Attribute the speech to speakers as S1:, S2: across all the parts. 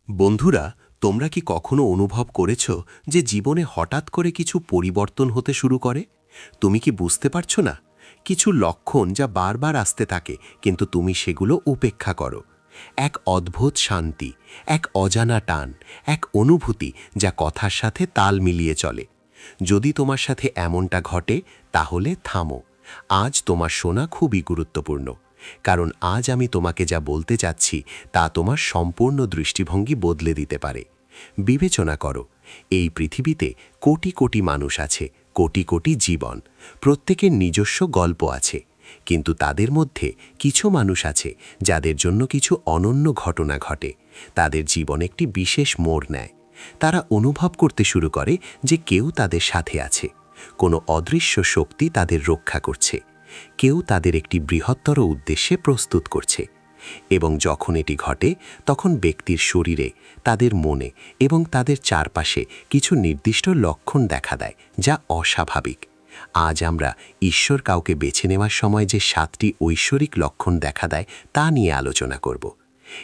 S1: বন্ধুরা, তোমরা কি কখনো অনুভব করেছ যে জীবনে হঠাৎ করে কিছু পরিবর্তন হতে শুরু করে? তুমি কি বুঝতে পারছো না? কিছু লক্ষণ যা বারবার আসতে থাকে, কিন্তু তুমি সেগুলো উপেক্ষা করো। এক অদ্ভুত শান্তি, এক অজানা টান, এক অনুভূতি যা কথার সাথে তাল মিলিয়ে চলে। যদি তোমার সাথে এমনটা ঘটে, তাহলে থামো। আজ তোমার শোনা খুবই গুরুত্বপূর্ণ, কারণ আজ আমি তোমাকে যা বলতে চাচ্ছি তা তোমার সম্পূর্ণ দৃষ্টিভঙ্গি বদলে দিতে পারে। বিবেচনা করো, এই পৃথিবীতে কোটি কোটি মানুষ আছে, কোটি কোটি জীবন, প্রত্যেকের নিজস্ব গল্প আছে। কিন্তু তাদের মধ্যে কিছু মানুষ আছে যাদের জন্য কিছু অনন্য ঘটনা ঘটে। তাদের জীবন একটি বিশেষ মোড় নেয়। তারা অনুভব করতে শুরু করে যে কেউ তাদের সাথে আছে, কোনো অদৃশ্য শক্তি তাদের রক্ষা করছে, কেউ তাদের একটি বৃহত্তর উদ্দেশ্যে প্রস্তুত করছে। এবং যখন এটি ঘটে, তখন ব্যক্তির শরীরে, তাদের মনে এবং তাদের চারপাশে কিছু নির্দিষ্ট লক্ষণ দেখা দেয়, যা অস্বাভাবিক। আজ আমরা ঈশ্বর কাউকে বেছে নেওয়ার সময় যে 7টি ঐশ্বরিক লক্ষণ দেখা দেয় তা নিয়ে আলোচনা করব।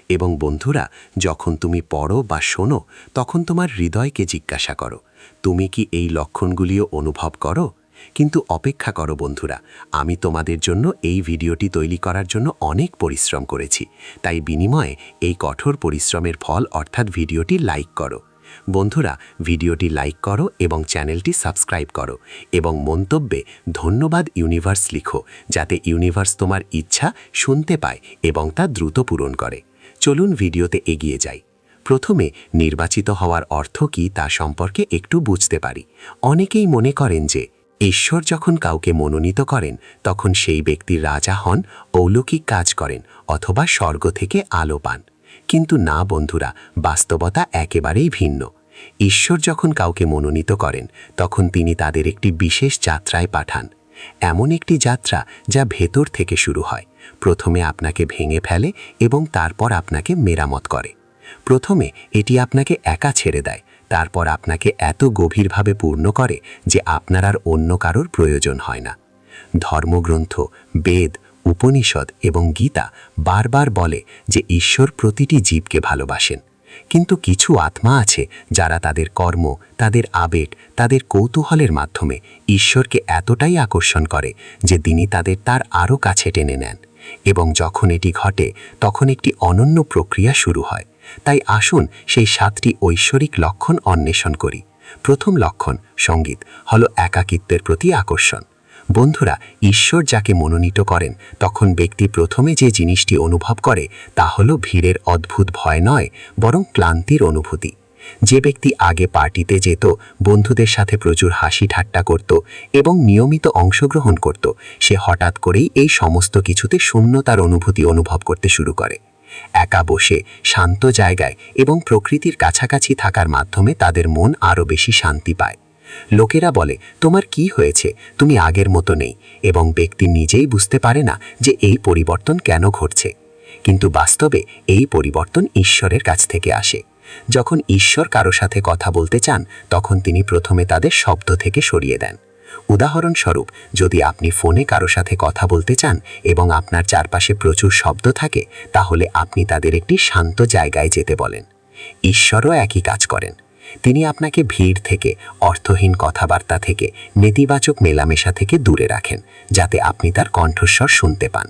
S1: এবং বন্ধুরা, যখন তুমি পড়ো বা শোনো, তখন তোমার হৃদয়কে জিজ্ঞাসা করো, তুমি কি এই লক্ষণগুলিও অনুভব করো? কিন্তু অপেক্ষা করো বন্ধুরা, আমি তোমাদের জন্য এই ভিডিওটি তৈরি করার জন্য অনেক পরিশ্রম করেছি, তাই বিনিময়ে এই কঠোর পরিশ্রমের ফল অর্থাৎ ভিডিওটি লাইক করো। বন্ধুরা, ভিডিওটি লাইক করো এবং চ্যানেলটি সাবস্ক্রাইব করো এবং মন্তব্যে ধন্যবাদ ইউনিভার্স লিখো, যাতে ইউনিভার্স তোমার ইচ্ছা শুনতে পায় এবং তা দ্রুত পূরণ করে। চলুন ভিডিওতে এগিয়ে যাই। প্রথমে নির্বাচিত হওয়ার অর্থ কী তা সম্পর্কে একটু বুঝতে পারি। অনেকেই মনে করেন যে ঈশ্বর যখন কাউকে মনোনীত করেন, তখন সেই ব্যক্তির রাজা হন, অলৌকিক কাজ করেন অথবা স্বর্গ থেকে আলো পান। কিন্তু না বন্ধুরা, বাস্তবতা একেবারেই ভিন্ন। ঈশ্বর যখন কাউকে মনোনীত করেন, তখন তিনি তাদের একটি বিশেষ যাত্রায় পাঠান। এমন একটি যাত্রা যা ভেতর থেকে শুরু হয়। প্রথমে আপনাকে ভেঙে ফেলে এবং তারপর আপনাকে মেরামত করে। প্রথমে এটি আপনাকে একা ছেড়ে দেয়, তারপর আপনাকে এত গভীরভাবে পূর্ণ করে যে আপনার আর অন্য কারোর প্রয়োজন হয় না। ধর্মগ্রন্থ, বেদ, উপনিষদ এবং গীতা বারবার বলে যে ঈশ্বর প্রতিটি জীবকে ভালোবাসেন। কিন্তু কিছু আত্মা আছে যারা তাদের কর্ম, তাদের আবেগ, তাদের কৌতূহলের মাধ্যমে ঈশ্বরকে এতটাই আকর্ষণ করে যে তিনি তার আরও কাছে টেনে নেন। এবং যখন এটি ঘটে, তখন একটি অনন্য প্রক্রিয়া শুরু হয়। তাই আসুন সেই 7টি ঐশ্বরিক লক্ষণ অন্বেষণ করি। প্রথম লক্ষণ, সঙ্গীত, হলো একাকিত্বের প্রতি আকর্ষণ। বন্ধুরা, ঈশ্বর যাকে মনোনীত করেন, তখন ব্যক্তি প্রথমে যে জিনিসটি অনুভব করে তা হলো ভিড়ের অদ্ভুত ভয় নয়, বরং ক্লান্তির অনুভূতি। যে ব্যক্তি আগে পার্টিতে যেত, বন্ধুদের সাথে প্রচুর হাসি ঠাট্টা করত এবং নিয়মিত অংশগ্রহণ করত, সে হঠাৎ করেই এই সমস্ত কিছুতে শূন্যতার অনুভূতি অনুভব করতে শুরু করে। একা বসে, শান্ত জায়গায় এবং প্রকৃতির কাছাকাছি থাকার মাধ্যমে তাদের মন আরও বেশি শান্তি পায়। লোকেরা বলে, তোমার কি হয়েছে, তুমি আগের মতো নেই, এবং ব্যক্তি নিজেই বুঝতে পারে না যে এই পরিবর্তন কেন ঘটছে। কিন্তু বাস্তবে এই পরিবর্তন ঈশ্বরের কাছ থেকে আসে। যখন ঈশ্বর কারো সাথে কথা বলতে চান, তখন তিনি প্রথমে তাদের শব্দ থেকে সরিয়ে দেন। উদাহরণস্বরূপ, যদি আপনি ফোনে কারো সাথে কথা বলতে চান এবং আপনার চারপাশে প্রচুর শব্দ থাকে, তাহলে আপনি তাদের একটি শান্ত জায়গায় যেতে বলেন। ঈশ্বরও একই কাজ করেন। তিনি আপনাকে ভিড় থেকে, অর্থহীন কথাবার্তা থেকে, নেতিবাচক মেলামেশা থেকে দূরে রাখেন, যাতে আপনি তার কণ্ঠস্বর শুনতে পান।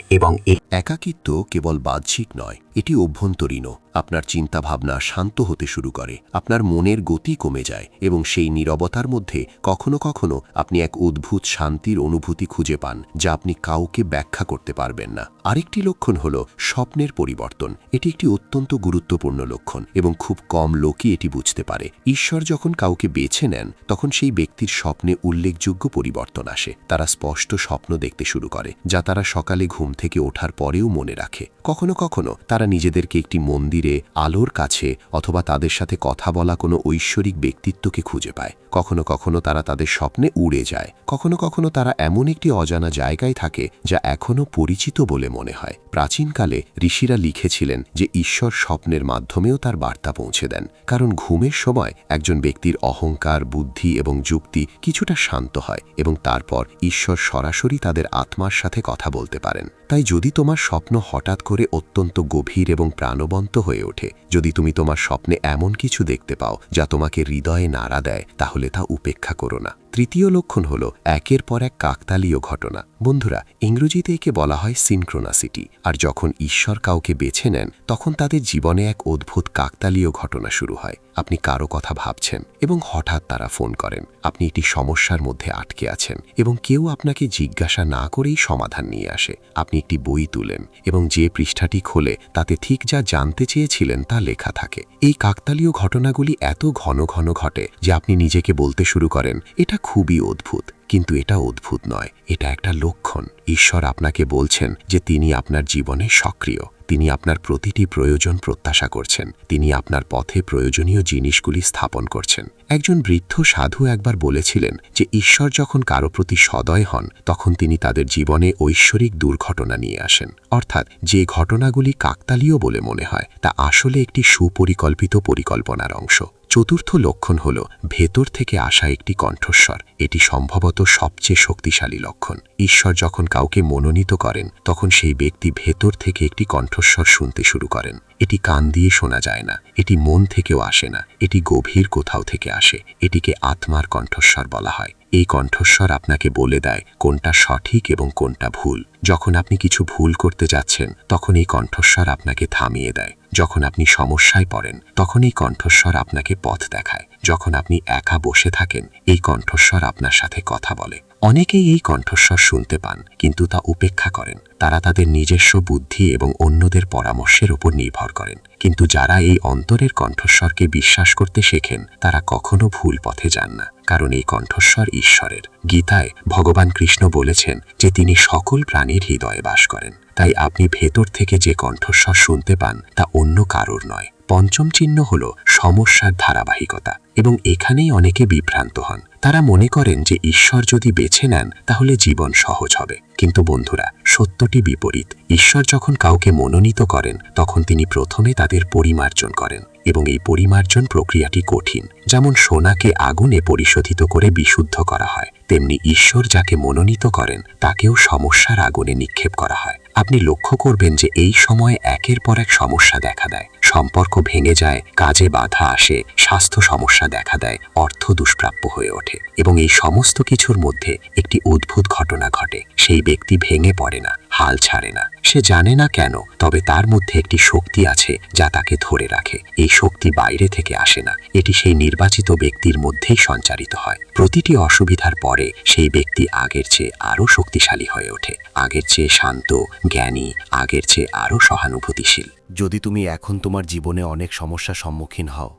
S1: এবং এই
S2: একাকিত্ব কেবল বাহ্যিক নয়, এটি অভ্যন্তরীণও। আপনার চিন্তাভাবনা শান্ত হতে শুরু করে, আপনার মনের গতি কমে যায় এবং সেই নীরবতার মধ্যে কখনো কখনো আপনি এক অদ্ভুত শান্তির অনুভূতি খুঁজে পান, যা আপনি কাউকে ব্যাখ্যা করতে পারবেন না। আরেকটি লক্ষণ হলো স্বপ্নের পরিবর্তন। এটি একটি অত্যন্ত গুরুত্বপূর্ণ লক্ষণ এবং খুব কম লোকই এটি বুঝতে পারে। ঈশ্বর যখন কাউকে বেছে নেন, তখন সেই ব্যক্তির স্বপ্নে উল্লেখযোগ্য পরিবর্তন আসে। তারা স্পষ্ট স্বপ্ন দেখতে শুরু করে, যা তারা সকালে ঘুম থেকে ওঠার পরেও মনে রাখে। কখনো কখনো তারা নিজেদেরকে একটি মন্দিরে, আলোর কাছে অথবা তাদের সাথে কথা বলা কোনো ঐশ্বরিক ব্যক্তিত্বকে খুঁজে পায়। কখনো কখনো তারা তাদের স্বপ্নে উড়ে যায়। কখনো কখনো তারা এমন একটি অজানা জায়গায় থাকে যা এখনও পরিচিত বলে মনে হয়। প্রাচীনকালে ঋষিরা লিখেছিলেন যে ঈশ্বর স্বপ্নের মাধ্যমেও তার বার্তা পৌঁছে দেন, কারণ ঘুমের সময় একজন ব্যক্তির অহংকার, বুদ্ধি এবং যুক্তি কিছুটা শান্ত হয় এবং তারপর ঈশ্বর সরাসরি তাদের আত্মার সাথে কথা বলতে পারেন। তাই যদি তোমার স্বপ্ন হঠাৎ করে অত্যন্ত গভীর গভীর এবং প্রাণবন্ত হয়ে ওঠে। যদি তুমি তোমার স্বপ্নে এমন কিছু দেখতে পাও যা তোমাকে হৃদয়ে নাড়া দেয়, তাহলে তা উপেক্ষা করো না। তৃতীয় লক্ষণ হলো একের পর এক কাকতালীয় ঘটনা। বন্ধুরা, ইংরেজিতে একে বলা হয় সিনক্রোনাসিটি। আর যখন ঈশ্বর কাউকে বেছে নেন, তখন তাদের জীবনে এক অদ্ভুত কাকতালীয় ঘটনা শুরু হয়। আপনি কারো কথা ভাবছেন এবং হঠাৎ তারা ফোন করেন। আপনি একটি সমস্যার মধ্যে আটকে আছেন এবং কেউ আপনাকে জিজ্ঞাসা না করেই সমাধান নিয়ে আসে। আপনি একটি বই তুলেন এবং যে পৃষ্ঠাটি খোলে তাতে ঠিক যা জানতে চেয়েছিলেন তা লেখা থাকে। এই কাকতালীয় ঘটনাগুলি এত ঘন ঘন ঘটে যে আপনি নিজেকে বলতে শুরু করেন, এটা খুবই অদ্ভুত। কিন্তু এটা অদ্ভুত নয়, এটা একটা লক্ষণ। ঈশ্বর আপনাকে বলছেন যে তিনি আপনার জীবনে সক্রিয়। তিনি আপনার প্রতিটি প্রয়োজন প্রত্যাশা করছেন। তিনি আপনার পথে প্রয়োজনীয় জিনিসগুলি স্থাপন করছেন। একজন বৃদ্ধ সাধু একবার বলেছিলেন যে ঈশ্বর যখন কারো প্রতি সদয় হন, তখন তিনি তাদের জীবনে ঐশ্বরিক দুর্ঘটনা নিয়ে আসেন। অর্থাৎ যে ঘটনাগুলি কাকতালীয় বলে মনে হয়, তা আসলে একটি সুপরিকল্পিত পরিকল্পনার অংশ। চতুর্থ লক্ষণ হল ভেতর থেকে আসা একটি কণ্ঠস্বর। এটি সম্ভবত সবচেয়ে শক্তিশালী লক্ষণ। ঈশ্বর যখন কাউকে মনোনীত করেন, তখন সেই ব্যক্তি ভেতর থেকে একটি কণ্ঠস্বর শুনতে শুরু করেন। এটি কান দিয়ে শোনা যায় না, এটি মন থেকেও আসে না, এটি গভীর কোথাও থেকে আসে। এটিকে আত্মার কণ্ঠস্বর বলা হয়। এই কণ্ঠস্বর আপনাকে বলে দেয় কোনটা সঠিক এবং কোনটা ভুল। যখন আপনি কিছু ভুল করতে যাচ্ছেন, তখন এই কণ্ঠস্বর আপনাকে থামিয়ে দেয়। যখন আপনি সমস্যায় পড়েন, তখন এই কণ্ঠস্বর আপনাকে পথ দেখায়। যখন আপনি একা বসে থাকেন, এই কণ্ঠস্বর আপনার সাথে কথা বলে। অনেকেই এই কণ্ঠস্বর শুনতে পান, কিন্তু তা উপেক্ষা করেন। তারা তাদের নিজস্ব বুদ্ধি এবং অন্যদের পরামর্শের উপর নির্ভর করেন। কিন্তু যারা এই অন্তরের কণ্ঠস্বরকে বিশ্বাস করতে শেখেন, তারা কখনো ভুল পথে যান না, কারণ এই কণ্ঠস্বর ঈশ্বরের। গীতায় ভগবান কৃষ্ণ বলেছেন যে তিনি সকল প্রাণীর হৃদয়ে বাস করেন। তাই আপনি ভেতর থেকে যে কণ্ঠস্বর শুনতে পান, তা অন্য কারোর নয়। পঞ্চম চিহ্ন হল সমস্যার ধারাবাহিকতা, এবং এখানেই অনেকে বিভ্রান্ত হন। তারা মনে করেন যে ঈশ্বর যদি বেছে নেন, তাহলে জীবন সহজ হবে। কিন্তু বন্ধুরা, সত্যটি বিপরীত। ঈশ্বর যখন কাউকে মনোনীত করেন, তখন তিনি প্রথমে তাদের পরিমার্জন করেন, এবং এই পরিমার্জন প্রক্রিয়াটি কঠিন। যেমন সোনাকে আগুনে পরিশোধিত করে বিশুদ্ধ করা হয়, তেমনি ঈশ্বর যাকে মনোনীত করেন তাকেও সমস্যার আগুনে নিক্ষেপ করা হয়। আপনি লক্ষ্য করবেন যে এই সময়ে একের পর এক সমস্যা দেখা দেয়। সম্পর্ক ভেঙে যায়, কাজে বাধা আসে, স্বাস্থ্য সমস্যা দেখা দেয়, অর্থ দুষ্প্রাপ্য হয়ে ওঠে, এবং এই সমস্ত কিছুর মধ্যে একটি অদ্ভুত ঘটনা ঘটে। সেই ব্যক্তি ভেঙে পড়ে না, হাল ছাড়ে না। সে জানে না কেন, তবে তার মধ্যে একটি শক্তি আছে যা তাকে ধরে রাখে। এই শক্তি বাইরে থেকে আসে না, এটি সেই নির্বাচিত ব্যক্তির মধ্যেই সঞ্চারিত হয়। প্রতিটি অসুবিধার পরে সেই ব্যক্তি আগের চেয়ে আরও শক্তিশালী হয়ে ওঠে, আগের চেয়ে শান্ত, জ্ঞানী, আগের চেয়ে আরও সহানুভূতিশীল।
S1: যদি তুমি এখন তোমার জীবনে অনেক সমস্যার সম্মুখীন হও,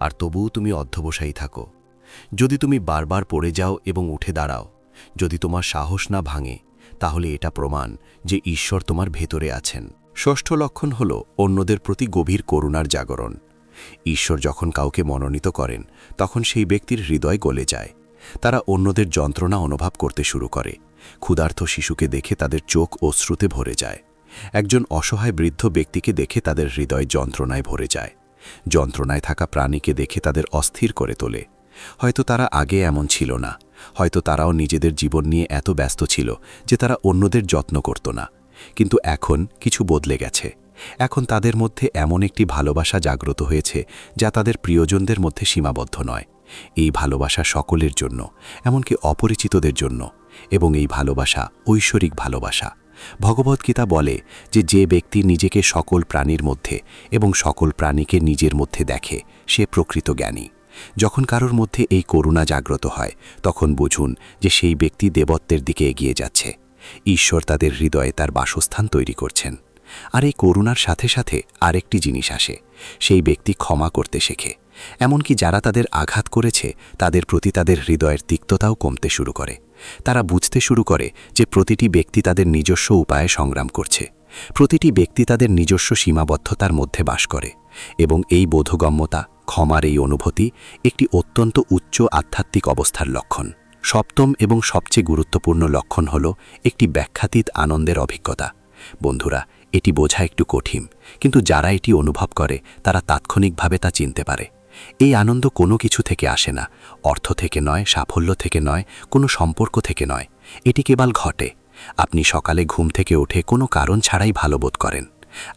S1: আর তবুও তুমি অধ্যবসায়ী থাকো, যদি তুমি বারবার পড়ে যাও এবং উঠে দাঁড়াও, যদি তোমার সাহস না ভাঙে, তাহলে এটা প্রমাণ যে ঈশ্বর তোমার ভেতরে আছেন। ষষ্ঠ লক্ষণ হল অন্যদের প্রতি গভীর করুণার জাগরণ। ঈশ্বর যখন কাউকে মনোনীত করেন, তখন সেই ব্যক্তির হৃদয় গলে যায়। তারা অন্যদের যন্ত্রণা অনুভব করতে শুরু করে। ক্ষুধার্ত শিশুকে দেখে তাদের চোখ অশ্রুতে ভরে যায়। একজন অসহায় বৃদ্ধ ব্যক্তিকে দেখে তাদের হৃদয় যন্ত্রণায় ভরে যায়। যন্ত্রণায় থাকা প্রাণীকে দেখে তাদের অস্থির করে তোলে। হয়তো তারা আগে এমন ছিল না, হয়তো তারাও নিজেদের জীবন নিয়ে এত ব্যস্ত ছিল যে তারা অন্যদের যত্ন করত না। কিন্তু এখন কিছু বদলে গেছে। এখন তাদের মধ্যে এমন একটি ভালোবাসা জাগ্রত হয়েছে যা তাদের প্রিয়জনদের মধ্যে সীমাবদ্ধ নয়। এই ভালোবাসা সকলের জন্য, এমনকি অপরিচিতদের জন্য, এবং এই ভালোবাসা ঐশ্বরিক ভালোবাসা। ভগবদ্গীতা বলে যে যে ব্যক্তি নিজেকে সকল প্রাণীর মধ্যে এবং সকল প্রাণীকে নিজের মধ্যে দেখে, সে প্রকৃত জ্ঞানী। যখন কারোর মধ্যে এই করুণা জাগ্রত হয়, তখন বুঝুন যে সেই ব্যক্তি দেবত্বের দিকে এগিয়ে যাচ্ছে। ঈশ্বর তাদের হৃদয়ে তার বাসস্থান তৈরি করছেন। আর এই করুণার সাথে সাথে আরেকটি জিনিস আসে, সেই ব্যক্তি ক্ষমা করতে শেখে। এমনকি যারা তাদের আঘাত করেছে, তাদের প্রতি তাদের হৃদয়ের তিক্ততাও কমতে শুরু করে। তারা বুঝতে শুরু করে যে প্রতিটি ব্যক্তি তাদের নিজস্ব উপায়ে সংগ্রাম করছে, প্রতিটি ব্যক্তি তাদের নিজস্ব সীমাবদ্ধতার মধ্যে বাস করে, এবং এই বোধগম্যতা, ক্ষমার এই অনুভূতি একটি অত্যন্ত উচ্চ আধ্যাত্মিক অবস্থার লক্ষণ। সপ্তম এবং সবচেয়ে গুরুত্বপূর্ণ লক্ষণ হল একটি ব্যাখ্যাতীত আনন্দের অভিজ্ঞতা। বন্ধুরা, এটি বোঝা একটু কঠিন, কিন্তু যারা এটি অনুভব করে তারা তাৎক্ষণিকভাবে তা চিনতে পারে। এই আনন্দ কোনো কিছু থেকে আসে না, অর্থ থেকে নয়, সাফল্য থেকে নয়, কোনো সম্পর্ক থেকে নয়। এটি কেবল ঘটে। আপনি সকালে ঘুম থেকে উঠে কোনো কারণ ছাড়াই ভালো বোধ করেন।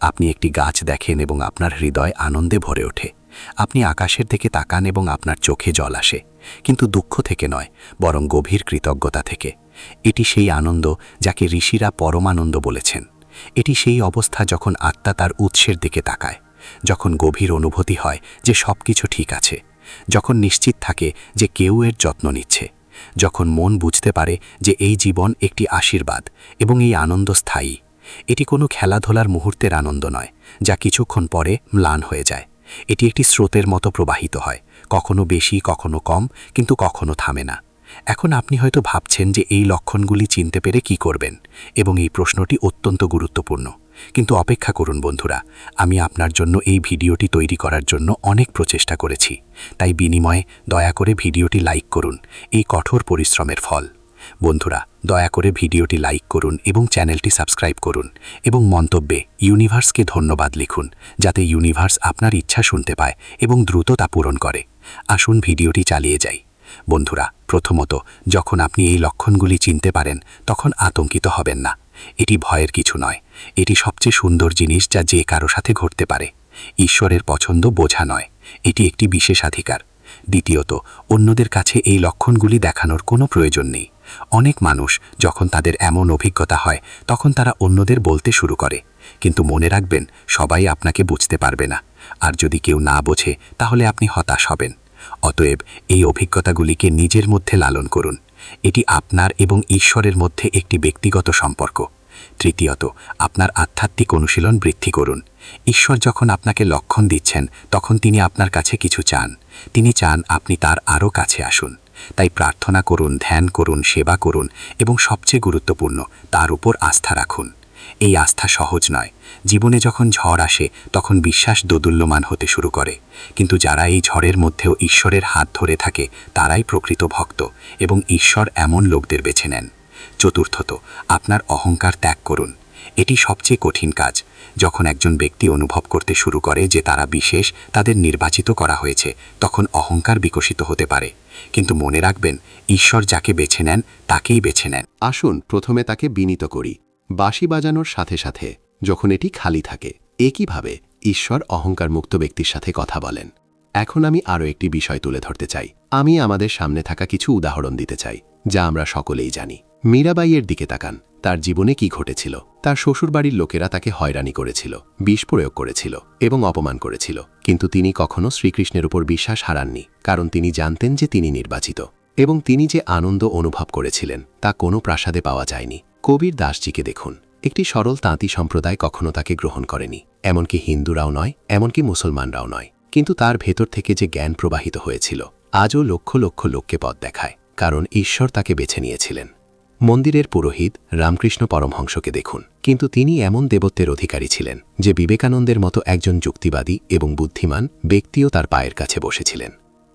S3: আপনি একটি গাছ দেখেন এবং আপনার হৃদয় আনন্দে ভরে ওঠে। আপনি আকাশের দিকে তাকান এবং আপনার চোখে জল আসে, কিন্তু দুঃখ থেকে নয়, বরং গভীর কৃতজ্ঞতা থেকে। এটি সেই আনন্দ যাকে ঋষিরা পরমানন্দ বলেছেন। এটি সেই অবস্থা যখন আত্মা তার উৎসের দিকে তাকায়, যখন গভীর অনুভূতি হয় যে সব কিছু ঠিক আছে, যখন নিশ্চিত থাকে যে কেউ এর যত্ন নিচ্ছে, যখন মন বুঝতে পারে যে এই জীবন একটি আশীর্বাদ এবং এই আনন্দ স্থায়ী। এটি কোনো খেলাধুলার মুহূর্তের আনন্দ নয়, যা কিছুক্ষণ পরে ম্লান হয়ে যায়। এটি একটি স্রোতের মতো প্রবাহিত হয়, কখনো বেশি, কখনো কম, কিন্তু কখনো থামে না। এখন আপনি হয়তো ভাবছেন যে এই লক্ষণগুলি চিনতে পেরে কি করবেন, এবং এই প্রশ্নটি অত্যন্ত গুরুত্বপূর্ণ। কিন্তু অপেক্ষা করুন বন্ধুরা, আমি আপনার জন্য এই ভিডিওটি তৈরি করার জন্য অনেক প্রচেষ্টা করেছি। তাই বিনিময়ে দয়া করে ভিডিওটি লাইক করুন, এই কঠোর পরিশ্রমের ফল। বন্ধুরা, দয়া করে ভিডিওটি লাইক করুন এবং চ্যানেলটি সাবস্ক্রাইব করুন, এবং মন্তব্যে ইউনিভার্সকে ধন্যবাদ লিখুন, যাতে ইউনিভার্স আপনার ইচ্ছা শুনতে পায় এবং দ্রুত তা পূরণ করে। আসুন ভিডিওটি চালিয়ে যাই। বন্ধুরা, প্রথমত, যখন আপনি এই লক্ষণগুলি চিনতে পারেন, তখন আতঙ্কিত হবেন না। এটি ভয়ের কিছু নয়, এটি সবচেয়ে সুন্দর জিনিস যা যে কারো সাথে ঘটতে পারে। ঈশ্বরের পছন্দ বোঝা নয়, এটি একটি বিশেষাধিকার। দ্বিতীয়ত, অন্যদের কাছে এই লক্ষণগুলি দেখানোর কোনো প্রয়োজন নেই। অনেক মানুষ যখন তাদের এমন অভিজ্ঞতা হয়, তখন তারা অন্যদের বলতে শুরু করে, কিন্তু মনে রাখবেন, সবাই আপনাকে বুঝতে পারবে না। আর যদি কেউ না বোঝে, তাহলে আপনি হতাশ হবেন। অতএব এই অভিজ্ঞতাগুলিকে নিজের মধ্যে লালন করুন। এটি আপনার এবং ঈশ্বরের মধ্যে একটি ব্যক্তিগত সম্পর্ক। তৃতীয়ত, আপনার আধ্যাত্মিক অনুশীলন বৃদ্ধি করুন। ঈশ্বর যখন আপনাকে লক্ষণ দিচ্ছেন, তখন তিনি আপনার কাছে কিছু চান। তিনি চান আপনি তার আরও কাছে আসুন। তাই প্রার্থনা করুন, ধ্যান করুন, সেবা করুন, এবং সবচেয়ে গুরুত্বপূর্ণ, তার উপর আস্থা রাখুন। এই আস্থা সহজ নয়। জীবনে যখন ঝড় আসে, তখন বিশ্বাস দোদুল্যমান হতে শুরু করে। কিন্তু যারা এই ঝড়ের মধ্যেও ঈশ্বরের হাত ধরে থাকে, তারাই প্রকৃত ভক্ত, এবং ঈশ্বর এমন লোকদের বেছে নেন। চতুর্থত, আপনার অহংকার ত্যাগ করুন। এটি সবচেয়ে কঠিন কাজ। যখন একজন ব্যক্তি অনুভব করতে শুরু করে যে তারা বিশেষ, তাদের নির্বাচিত করা হয়েছে, তখন অহংকার বিকশিত হতে পারে। কিন্তু মনে রাখবেন, ঈশ্বর যাকে বেছে নেন, তাকেই বেছে নেন।
S2: আসুন প্রথমে তাকে বিনীত করি। বাঁশি বাজানোর সাথে সাথে যখন এটি খালি থাকে, একইভাবে ঈশ্বর অহংকার মুক্ত ব্যক্তির সাথে কথা বলেন। এখন আমি আরও একটি বিষয় তুলে ধরতে চাই। আমি আমাদের সামনে থাকা কিছু উদাহরণ দিতে চাই, যা আমরা সকলেই জানি। মীরাবাইয়ের দিকে তাকান। তার জীবনে কি ঘটেছিল? তার শ্বশুরবাড়ির লোকেরা তাকে হয়রানি করেছিল, বিষ প্রয়োগ করেছিল এবং অপমান করেছিল। কিন্তু তিনি কখনো শ্রীকৃষ্ণের উপর বিশ্বাস হারাননি, কারণ তিনি জানতেন যে তিনি নির্বাচিত। এবং তিনি যে আনন্দ অনুভব করেছিলেন, তা কোনো প্রাসাদে পাওয়া যায়নি। কবির দাসজিকে দেখুন। একটি সরল তাঁতি সম্প্রদায় কখনো তাকে গ্রহণ করেনি, এমনকি হিন্দুরাও নয়, এমনকি মুসলমানরাও নয়। কিন্তু তার ভেতর থেকে যে জ্ঞান প্রবাহিত হয়েছিল, আজও লক্ষ লক্ষ লোককে পথ দেখায়, কারণ ঈশ্বর তাকে বেছে নিয়েছিলেন। মন্দিরের পুরোহিত রামকৃষ্ণ পরমহংসকে দেখুন। কিন্তু তিনি এমন দেবত্বের অধিকারী ছিলেন যে বিবেকানন্দের মতো একজন যুক্তিবাদী এবং বুদ্ধিমান ব্যক্তিও তার পায়ের কাছে বসেছিলেন।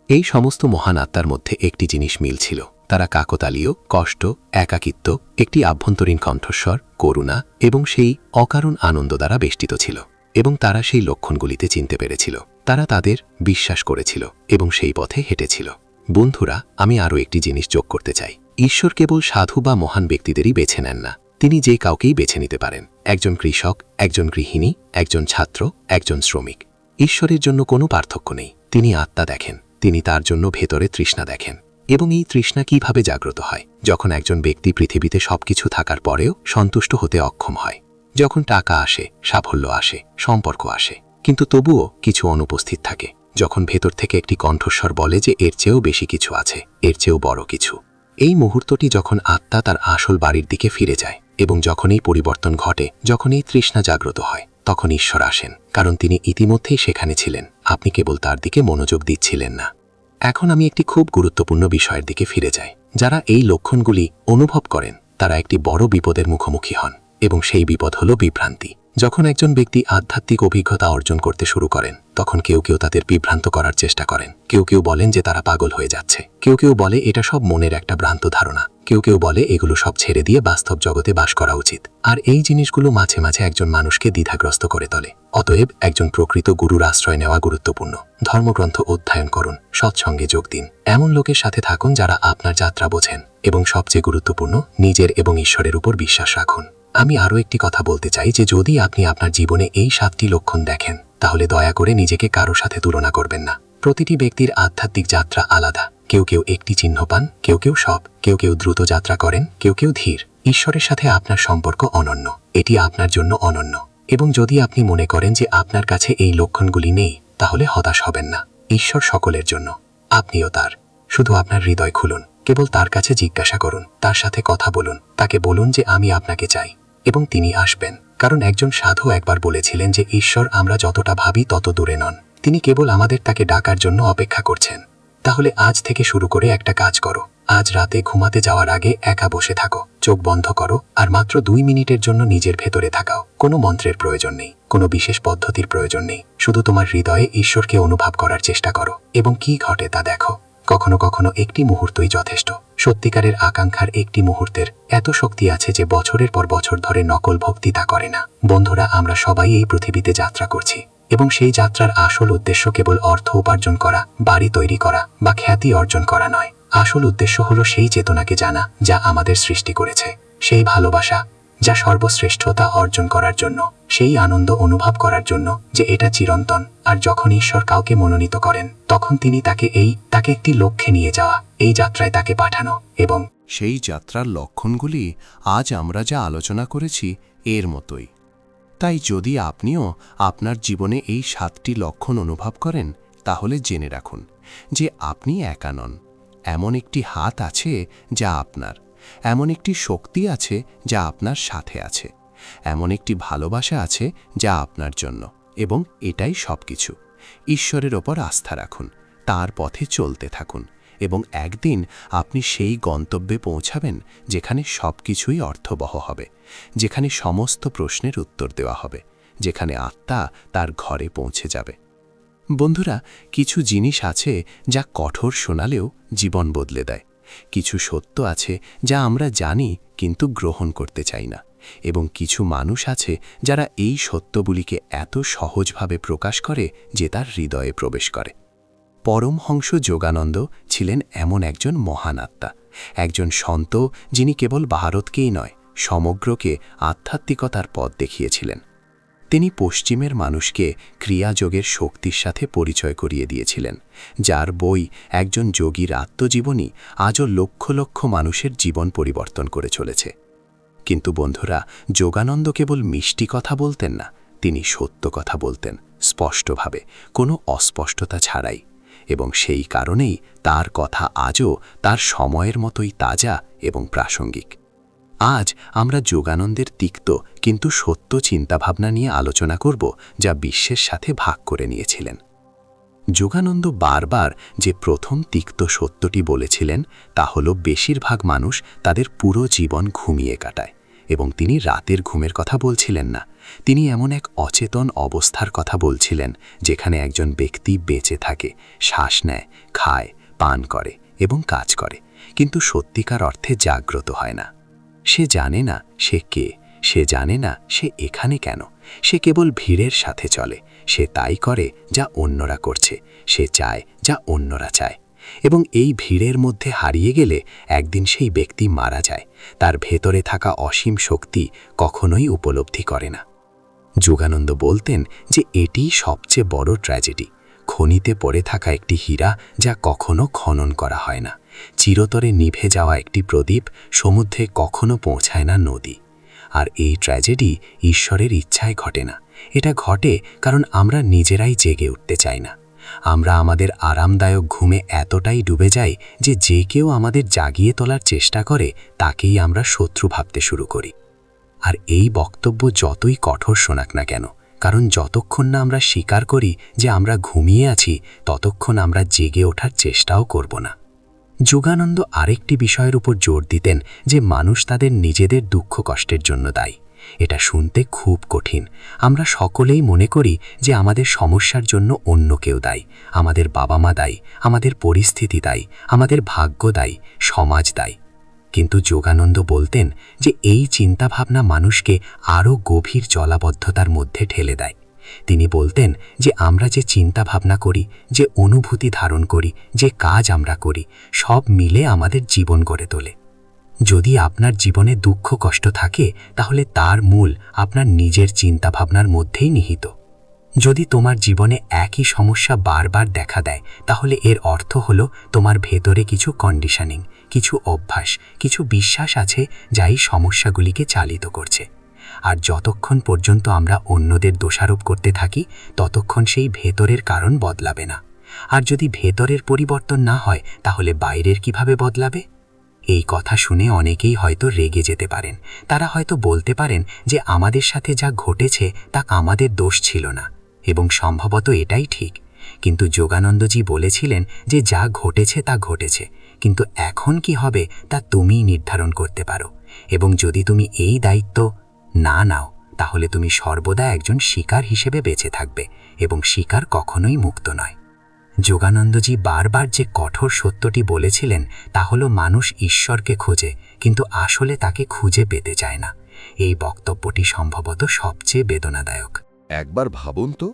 S2: এই সমস্ত মহান আত্মার মধ্যে একটি জিনিস মিল ছিল। তারা কাকতালীয়, কষ্ট, একাকিত্ব, একটি আভ্যন্তরীণ কণ্ঠস্বর, করুণা এবং সেই অকারণ আনন্দ দ্বারা বেষ্টিত ছিল। এবং তারা সেই লক্ষণগুলিতে চিনতে পেরেছিল। তারা তাদের বিশ্বাস করেছিল এবং সেই পথে হেঁটেছিল। বন্ধুরা, আমি আরও একটি জিনিস যোগ করতে চাই। ঈশ্বর কেবল সাধু বা মহান ব্যক্তিদেরই বেছে নেন না, তিনি যে কাউকেই বেছে নিতে পারেন। একজন কৃষক, একজন গৃহিণী, একজন ছাত্র, একজন শ্রমিক। ঈশ্বরের জন্য কোনো পার্থক্য নেই। তিনি আত্মা দেখেন, তিনি তার জন্য ভেতরে তৃষ্ণা দেখেন। এবং এই তৃষ্ণা কিভাবে জাগ্রত হয়? যখন একজন ব্যক্তি পৃথিবীতে সবকিছু থাকার পরেও সন্তুষ্ট হতে অক্ষম হয়। যখন টাকা আসে, সাফল্য আসে, সম্পর্ক আসে, কিন্তু তবুও কিছু অনুপস্থিত থাকে। যখন ভেতর থেকে একটি কণ্ঠস্বর বলে যে এর চেয়েও বেশি কিছু আছে, এর চেয়েও বড় কিছু। এই মুহূর্তটি যখন আত্মা তার আসল বাড়ির দিকে ফিরে যায়, এবং যখন এই পরিবর্তন ঘটে, যখন এই তৃষ্ণা জাগ্রত হয়, তখন ঈশ্বর আসেন, কারণ তিনি ইতিমধ্যেই সেখানে ছিলেন। আপনি কেবল তার দিকে মনোযোগ দিচ্ছিলেন না। এখন আমি একটি খুব গুরুত্বপূর্ণ বিষয়ের দিকে ফিরে যাই। যারা এই লক্ষণগুলি অনুভব করেন, তারা একটি বড় বিপদের মুখোমুখি হন, এবং সেই বিপদ হল বিভ্রান্তি। যখন একজন ব্যক্তি আধ্যাত্মিক অভিজ্ঞতা অর্জন করতে শুরু করেন, তখন কেউ কেউ তাদের বিভ্রান্ত করার চেষ্টা করেন। কেউ কেউ বলেন যে তারা পাগল হয়ে যাচ্ছে, কেউ কেউ বলে এটা সব মনের একটা ভ্রান্ত ধারণা, কেউ কেউ বলে এগুলো সব ছেড়ে দিয়ে বাস্তব জগতে বাস করা উচিত। আর এই জিনিসগুলো মাঝে মাঝে একজন মানুষকে দ্বিধাগ্রস্ত করে তোলে। অতএব একজন প্রকৃত গুরুর আশ্রয় নেওয়া গুরুত্বপূর্ণ। ধর্মগ্রন্থ অধ্যয়ন করুন, সৎসঙ্গে যোগ দিন, এমন লোকের সাথে থাকুন যারা আপনার যাত্রা বোঝেন, এবং সবচেয়ে গুরুত্বপূর্ণ, নিজের এবং ঈশ্বরের উপর বিশ্বাস রাখুন।
S3: আমি আরও একটি কথা বলতে চাই যে যদি আপনি আপনার জীবনে এই 7টি লক্ষণ দেখেন তাহলে দয়া করে নিজেকে কারো সাথে তুলনা করবেন না। প্রতিটি ব্যক্তির আধ্যাত্মিক যাত্রা আলাদা। কেউ কেউ একটি চিহ্ন পান, কেউ কেউ সব, কেউ কেউ দ্রুত যাত্রা করেন, কেউ কেউ ধীর। ঈশ্বরের সাথে আপনার সম্পর্ক অনন্য, এটি আপনার জন্য অনন্য। এবং যদি আপনি মনে করেন যে আপনার কাছে এই লক্ষণগুলি নেই তাহলে হতাশ হবেন না। ঈশ্বর সকলের জন্য, আপনিও তার। শুধু আপনার হৃদয় খুলুন, কেবল তার কাছে জিজ্ঞাসা করুন, তার সাথে কথা বলুন, তাকে বলুন যে আমি আপনাকে চাই, এবং তিনি আসবেন। কারণ একজন সাধু একবার বলেছিলেন যে ঈশ্বর আমরা যতটা ভাবি তত দূরে নন, তিনি কেবল আমাদের তাকে ডাকার জন্য অপেক্ষা করছেন। তাহলে আজ থেকে শুরু করে একটা কাজ করো। আজ রাতে ঘুমাতে যাওয়ার আগে একা বসে থাকো, চোখ বন্ধ করো আর মাত্র 2 মিনিটের জন্য নিজের ভেতরে থাকাও। কোনো মন্ত্রের প্রয়োজন নেই, কোনো বিশেষ পদ্ধতির প্রয়োজন নেই। শুধু তোমার হৃদয়ে ঈশ্বরকে অনুভব করার চেষ্টা করো এবং কি ঘটে তা দেখো। কখনো কখনো একটি মুহূর্তই যথেষ্ট। সত্যিকারের আকাঙ্ক্ষার একটি মুহূর্তের এত শক্তি আছে যে বছরের পর বছর ধরে নকল ভক্তি তা করে না। বন্ধুরা, আমরা সবাই এই পৃথিবীতে যাত্রা করছি এবং সেই যাত্রার আসল উদ্দেশ্য কেবল অর্থ উপার্জন করা, বাড়ি তৈরি করা বা খ্যাতি অর্জন করা নয়। আসল উদ্দেশ্য হলো সেই চেতনাকে জানা যা আমাদের সৃষ্টি করেছে, সেই ভালোবাসা যা সর্বশ্রেষ্ঠতা অর্জন করার জন্য, সেই আনন্দ অনুভব করার জন্য যে এটা চিরন্তন। আর যখন ঈশ্বর কাউকে মনোনীত করেন তখন তিনি তাকে একটি লক্ষ্যে নিয়ে যাওয়া, এই যাত্রায় তাকে পাঠানো। এবং
S2: সেই যাত্রার লক্ষণগুলি আজ আমরা যা আলোচনা করেছি এর মতোই। তাই যদি আপনিও আপনার জীবনে এই 7টি লক্ষণ অনুভব করেন তাহলে জেনে রাখুন যে আপনি একা নন। এমন একটি হাত আছে যা আপনার, এমন একটি শক্তি আছে যা আপনার সাথে আছে, এমন একটি ভালোবাসা আছে যা আপনার জন্য, এবং এটাই সবকিছু। ঈশ্বরের ওপর আস্থা রাখুন, তার পথে চলতে থাকুন, এবং একদিন আপনি সেই গন্তব্যে পৌঁছাবেন যেখানে সবকিছুই অর্থবহ হবে, যেখানে সমস্ত প্রশ্নের উত্তর দেওয়া হবে, যেখানে আত্মা তার ঘরে পৌঁছে যাবে। বন্ধুরা, কিছু জিনিস আছে যা কঠোর শোনালেও জীবন বদলে দেয়। কিছু সত্য আছে যা আমরা জানি কিন্তু গ্রহণ করতে চাই না, এবং কিছু মানুষ আছে যারা এই সত্যগুলিকে এত সহজভাবে প্রকাশ করে যে তার হৃদয়ে প্রবেশ করে। পরমহংস যোগানন্দ ছিলেন এমন একজন মহান আত্মা, একজন সন্ত যিনি কেবল ভারতকেই নয় সমগ্রকে আধ্যাত্মিকতার পথ দেখিয়েছিলেন। তিনি পশ্চিমের মানুষকে ক্রিয়াযোগের শক্তির সাথে পরিচয় করিয়ে দিয়েছিলেন, যার বই একজন যোগীর আত্মজীবনী আজও লক্ষ লক্ষ মানুষের জীবন পরিবর্তন করে চলেছে। কিন্তু বন্ধুরা, যোগানন্দ কেবল মিষ্টি কথা বলতেন না, তিনি সত্য কথা বলতেন, স্পষ্টভাবে, কোনো অস্পষ্টতা ছাড়াই। এবং সেই কারণেই তার কথা আজও তার সময়ের মতোই তাজা এবং প্রাসঙ্গিক। আজ আমরা যোগানন্দের তিক্ত কিন্তু সত্য চিন্তাভাবনা নিয়ে আলোচনা করব, যা বিশ্বের সাথে ভাগ করে নিয়েছিলেন। যোগানন্দ বারবার যে প্রথম তিক্ত সত্যটি বলেছিলেন তা হল বেশিরভাগ মানুষ তাদের পুরো জীবন ঘুমিয়ে কাটায়, এবং তিনি রাতের ঘুমের কথা বলছিলেন না। তিনি এমন এক অচেতন অবস্থার কথা বলছিলেন যেখানে একজন ব্যক্তি বেঁচে থাকে, শ্বাস নেয়, খায়, পান করে এবং কাজ করে, কিন্তু সত্যিকার অর্থে জাগ্রত হয় না। সে জানে না সে কে, সে জানে না সে এখানে কেন। সে কেবল ভিড়ের সাথে চলে, সে তাই করে যা অন্যরা করছে, সে চায় যা অন্যরা চায়, এবং এই ভিড়ের মধ্যে হারিয়ে গেলে একদিন সেই ব্যক্তি মারা যায়। তার ভেতরে থাকা অসীম শক্তি কখনোই উপলব্ধি করে না। যোগানন্দ বলতেন যে এটিই সবচেয়ে বড় ট্র্যাজেডি, খনিতে পড়ে থাকা একটি হীরা যা কখনো খনন করা হয় না, চিরতরে নিভে যাওয়া একটি প্রদীপ, সমুদ্রে কখনো পৌঁছায় না নদী। আর এই ট্র্যাজেডি ঈশ্বরের ইচ্ছায় ঘটে না, এটা ঘটে কারণ আমরা নিজেরাই জেগে উঠতে চাই না। আমরা আমাদের আরামদায়ক ঘুমে এতটাই ডুবে যাই যে যে কেউ আমাদের জাগিয়ে তোলার চেষ্টা করে তাকেই আমরা শত্রু ভাবতে শুরু করি। আর এই বক্তব্য যতই কঠোর শোনাক না কেন, কারণ যতক্ষণ না আমরা স্বীকার করি যে আমরা ঘুমিয়ে আছি ততক্ষণ আমরা জেগে ওঠার চেষ্টাও করব না। যোগানন্দ আরেকটি বিষয়ের উপর জোর দিতেন যে মানুষ তাদের নিজেদের দুঃখ কষ্টের জন্য দায়ী। এটা শুনতে খুব কঠিন। আমরা সকলেই মনে করি যে আমাদের সমস্যার জন্য অন্য কেউ দায়ী, আমাদের বাবা মা দায়ী, আমাদের পরিস্থিতি দায়ী, আমাদের ভাগ্য দায়ী, সমাজ দায়ী। কিন্তু যোগানন্দ বলতেন যে এই চিন্তাভাবনা মানুষকে আরও গভীর জলাবদ্ধতার মধ্যে ঠেলে দেয়। তিনি বলতেন যে আমরা যে চিন্তাভাবনা করি, যে অনুভূতি ধারণ করি, যে কাজ আমরা করি, সব মিলে আমাদের জীবন গড়ে তোলে।
S3: যদি আপনার জীবনে দুঃখ কষ্ট থাকে তাহলে তার মূল আপনার নিজের চিন্তাভাবনার মধ্যেই নিহিত। যদি তোমার জীবনে একই সমস্যা বারবার দেখা দেয় তাহলে এর অর্থ হলো তোমার ভেতরে কিছু কন্ডিশনিং, কিছু অভ্যাস, কিছু বিশ্বাস আছে যা এই সমস্যাগুলিকে চালিত করছে। আর যতক্ষণ পর্যন্ত আমরা অন্যদের দোষারোপ করতে থাকি ততক্ষণ সেই ভেতরের কারণ বদলাবে না। আর যদি ভেতরের পরিবর্তন না হয় তাহলে বাইরের কিভাবে বদলাবে? এই কথা শুনে অনেকেই হয়তো রেগে যেতে পারেন। তারা হয়তো বলতে পারেন যে আমাদের সাথে যা ঘটেছে তা আমাদের দোষ ছিল না, এবং সম্ভবত এটাই ঠিক। কিন্তু যোগানন্দজি বলেছিলেন যে যা ঘটেছে তা ঘটেছে, কিন্তু এখন কি হবে তা তুমিই নির্ধারণ করতে পারো। এবং যদি তুমি এই দায়িত্ব না নাও তাহলে তুমি সর্বদা একজন শিকার হিসেবে বেঁচে থাকবে, এবং শিকার কখনোই মুক্ত নয়। যোগানন্দজি বারবার যে কঠোর সত্যটি বলেছিলেন তা হলো মানুষ ঈশ্বরকে খোঁজে কিন্তু আসলে তাকে খুঁজে পেতে চায় না। এই বক্তব্যটি সম্ভবত সবচেয়ে বেদনাদায়ক।
S2: একবার ভাবুন তো,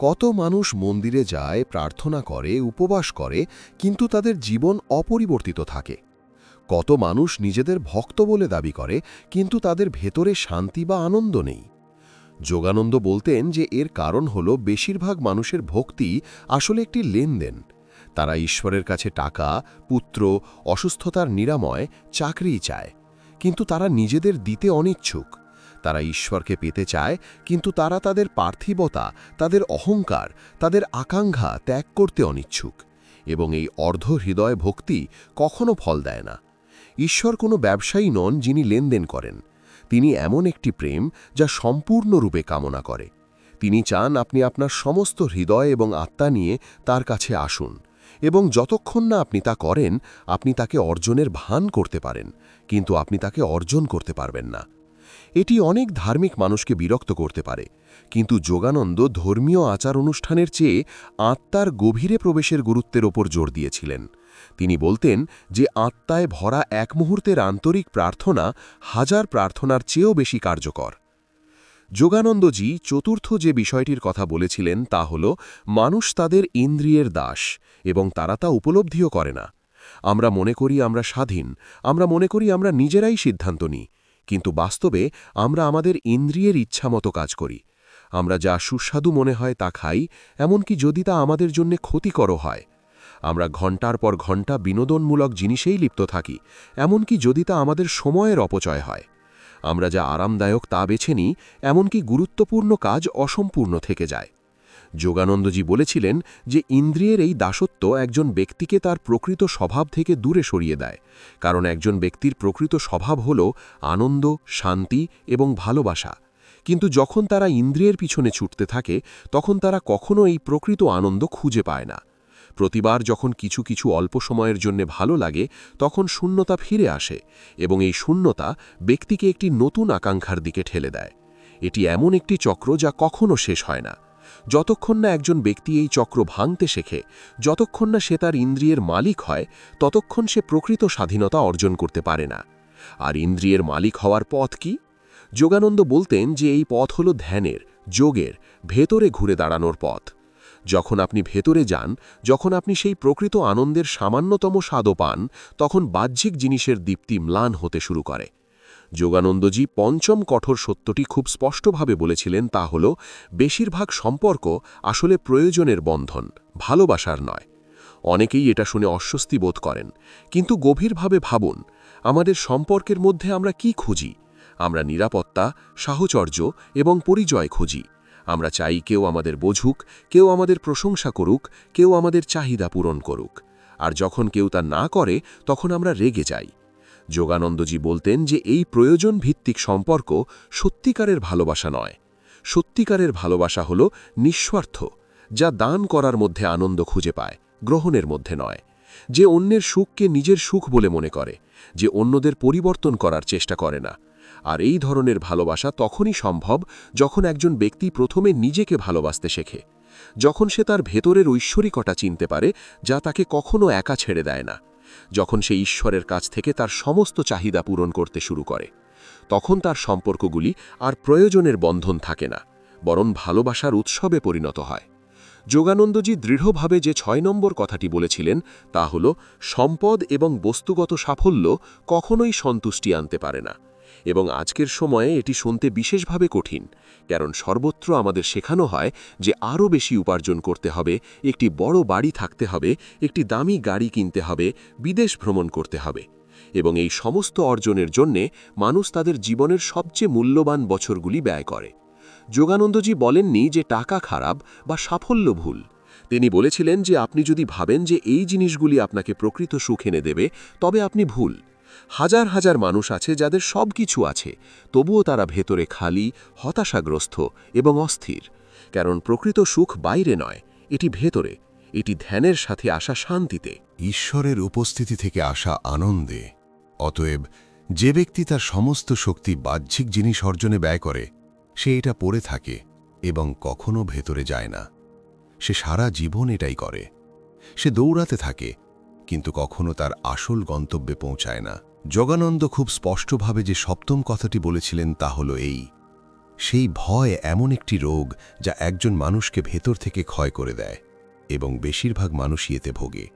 S2: কত মানুষ মন্দিরে যায়, প্রার্থনা করে, উপবাস করে, কিন্তু তাদের জীবন অপরিবর্তিত থাকে। কত মানুষ নিজেদের ভক্ত বলে দাবি করে, কিন্তু তাদের ভেতরে শান্তি বা আনন্দ নেই। যোগানন্দ বলতেন যে এর কারণ হল বেশিরভাগ মানুষের ভক্তি আসলে একটি লেনদেন। তারা ঈশ্বরের কাছে টাকা, পুত্র, অসুস্থতার নিরাময়, চাকরি চায়, কিন্তু তারা নিজেদের দিতে অনিচ্ছুক। তারা ঈশ্বরকে পেতে চায়, কিন্তু তারা তাদের পার্থিবতা, তাদের অহংকার, তাদের আকাঙ্ক্ষা ত্যাগ করতে অনিচ্ছুক। এবং এই অর্ধহৃদয় ভক্তি কখনো ফল দেয় না। ঈশ্বর কোনো ব্যবসায়ী নন যিনি লেনদেন করেন। তিনি এমন একটি প্রেম যা সম্পূর্ণরূপে কামনা করে। তিনি চান আপনি আপনার সমস্ত হৃদয় এবং আত্মা নিয়ে তার কাছে আসুন, এবং যতক্ষণ না আপনি তা করেন আপনি তাকে অর্জনের ভান করতে পারেন, কিন্তু আপনি তাকে অর্জন করতে পারবেন না। এটি অনেক ধার্মিক মানুষকে বিরক্ত করতে পারে, কিন্তু যোগানন্দ ধর্মীয় আচার অনুষ্ঠানের চেয়ে আত্মার গভীরে প্রবেশের গুরুত্বের ওপর জোর দিয়েছিলেন। তিনি বলতেন যে আত্মায় ভরা এক মুহূর্তের আন্তরিক প্রার্থনা হাজার প্রার্থনার চেয়েও বেশি কার্যকর। যোগানন্দজি চতুর্থ যে বিষয়টির কথা বলেছিলেন তা হল মানুষ তাদের ইন্দ্রিয়ের দাস, এবং তারা তা উপলব্ধিও করে না। আমরা মনে করি আমরা স্বাধীন, আমরা মনে করি আমরা নিজেরাই সিদ্ধান্ত নিই, কিন্তু বাস্তবে আমরা আমাদের ইন্দ্রিয়ের ইচ্ছামতো কাজ করি। আমরা যা সুস্বাদু মনে হয় তা খাই, এমনকি যদি তা আমাদের জন্য ক্ষতিকরও হয়। আমরা ঘণ্টার পর ঘণ্টা বিনোদনমূলক জিনিসেই লিপ্ত থাকি, এমনকি যদি তা আমাদের সময়ের অপচয় হয়। আমরা যা আরামদায়ক তা বেছে নিই, এমনকি গুরুত্বপূর্ণ কাজ অসম্পূর্ণ থেকে যায়। যোগানন্দজি বলেছিলেন যে ইন্দ্রিয়ের এই দাসত্ব একজন ব্যক্তিকে তার প্রকৃত স্বভাব থেকে দূরে সরিয়ে দেয়, কারণ একজন ব্যক্তির প্রকৃত স্বভাব হল আনন্দ, শান্তি এবং ভালোবাসা। কিন্তু যখন তারা ইন্দ্রিয়ের পিছনে ছুটতে থাকে তখন তারা কখনো এই প্রকৃত আনন্দ খুঁজে পায় না। প্রতিবার যখন কিছু কিছু অল্প সময়ের জন্য ভালো লাগে তখন শূন্যতা ফিরে আসে, এবং এই শূন্যতা ব্যক্তিকে একটি নতুন আকাঙ্ক্ষার দিকে ঠেলে দেয়। এটি এমন একটি চক্র যা কখনো শেষ হয় না। যতক্ষণ না একজন ব্যক্তি এই চক্র ভাঙতে শেখে, যতক্ষণ না সে তার ইন্দ্রিয়ের মালিক হয়, ততক্ষণ সে প্রকৃত স্বাধীনতা অর্জন করতে পারে না। আর ইন্দ্রিয়ের মালিক হওয়ার পথ কি? যোগানন্দ বলতেন যে এই পথ হল ধ্যানের, যোগের, ভেতরে ঘুরে দাঁড়ানোর পথ। যখন আপনি ভেতরে যান, যখন আপনি সেই প্রকৃত আনন্দের সামান্যতম স্বাদও পান, তখন বাহ্যিক জিনিসের দীপ্তি ম্লান হতে শুরু করে। যোগানন্দজি পঞ্চম কঠোর সত্যটি খুব স্পষ্টভাবে বলেছিলেন, তা হল বেশিরভাগ সম্পর্ক আসলে প্রয়োজনের বন্ধন, ভালোবাসার নয়। অনেকেই এটা শুনে অস্বস্তি বোধ করেন, কিন্তু গভীরভাবে ভাবুন, আমাদের সম্পর্কের মধ্যে আমরা কি খুঁজি? আমরা নিরাপত্তা, সাহচর্য এবং পরিচয় খুঁজি। আমরা চাই কেউ আমাদের বোঝুক, কেউ আমাদের প্রশংসা করুক, কেউ আমাদের চাহিদা পূরণ করুক। আর যখন কেউ তা না করে তখন আমরা রেগে যাই। যোগানন্দজি বলতেন যে এই প্রয়োজন ভিত্তিক সম্পর্ক সত্যিকারের ভালোবাসা নয়। সত্যিকারের ভালোবাসা হল নিঃস্বার্থ, যা দান করার মধ্যে আনন্দ খুঁজে পায়, গ্রহণের মধ্যে নয়। যে অন্যের সুখকে নিজের সুখ বলে মনে করে, যে অন্যদের পরিবর্তন করার চেষ্টা করে না। আর এই ধরনের ভালোবাসা তখনই সম্ভব যখন একজন ব্যক্তি প্রথমে নিজেকে ভালোবাসতে শেখে, যখন সে তার ভেতরের ঐশ্বরিকতা চিনতে পারে যা তাকে কখনো একা ছেড়ে দেয় না, যখন সে ঈশ্বরের কাছ থেকে তার সমস্ত চাহিদা পূরণ করতে শুরু করে। তখন তার সম্পর্কগুলি আর প্রয়োজনের বন্ধন থাকে না, বরং ভালোবাসার উৎসবে পরিণত হয়।
S4: যোগানন্দজি দৃঢ়ভাবে যে ৬ নম্বর কথাটি বলেছিলেন তা হল সম্পদ এবং বস্তুগত সাফল্য কখনোই সন্তুষ্টি আনতে পারে না। এবং আজকের সময়ে এটি শুনতে বিশেষভাবে কঠিন, কারণ সর্বত্র আমাদের শেখানো হয় যে আরও বেশি উপার্জন করতে হবে, একটি বড় বাড়ি থাকতে হবে, একটি দামি গাড়ি কিনতে হবে, বিদেশ ভ্রমণ করতে হবে। এবং এই সমস্ত অর্জনের জন্যে মানুষ তাদের জীবনের সবচেয়ে মূল্যবান বছরগুলি ব্যয় করে। যোগানন্দজি বলেননি যে টাকা খারাপ বা সাফল্য ভুল। তিনি বলেছিলেন যে আপনি যদি ভাবেন যে এই জিনিসগুলি আপনাকে প্রকৃত সুখ এনে দেবে, তবে আপনি ভুল। হাজার হাজার মানুষ আছে যাদের সব কিছু আছে, তবুও তারা ভেতরে খালি, হতাশাগ্রস্ত এবং অস্থির। কারণ প্রকৃত সুখ বাইরে নয়, এটি ভেতরে, এটি ধ্যানের সাথে আসা শান্তিতে,
S5: ঈশ্বরের উপস্থিতি থেকে আসা আনন্দে। অতএব যে ব্যক্তি তার সমস্ত শক্তি বাহ্যিক জিনিস অর্জনে ব্যয় করে, সে এটা পড়ে থাকে এবং কখনো ভেতরে যায় না। সে সারা জীবন এটাই করে। সে দৌড়াতে থাকে, কিন্তু কখনো তার আসল গন্তব্যে পৌঁছায় না। যোগানন্দ খুব স্পষ্টভাবে যে সপ্তম কথাটি বলেছিলেন তা হল এই: সেই ভয় এমন একটি রোগ যা একজন মানুষকে ভেতর থেকে ক্ষয় করে দেয়, এবং বেশিরভাগ মানুষই এতে ভোগে।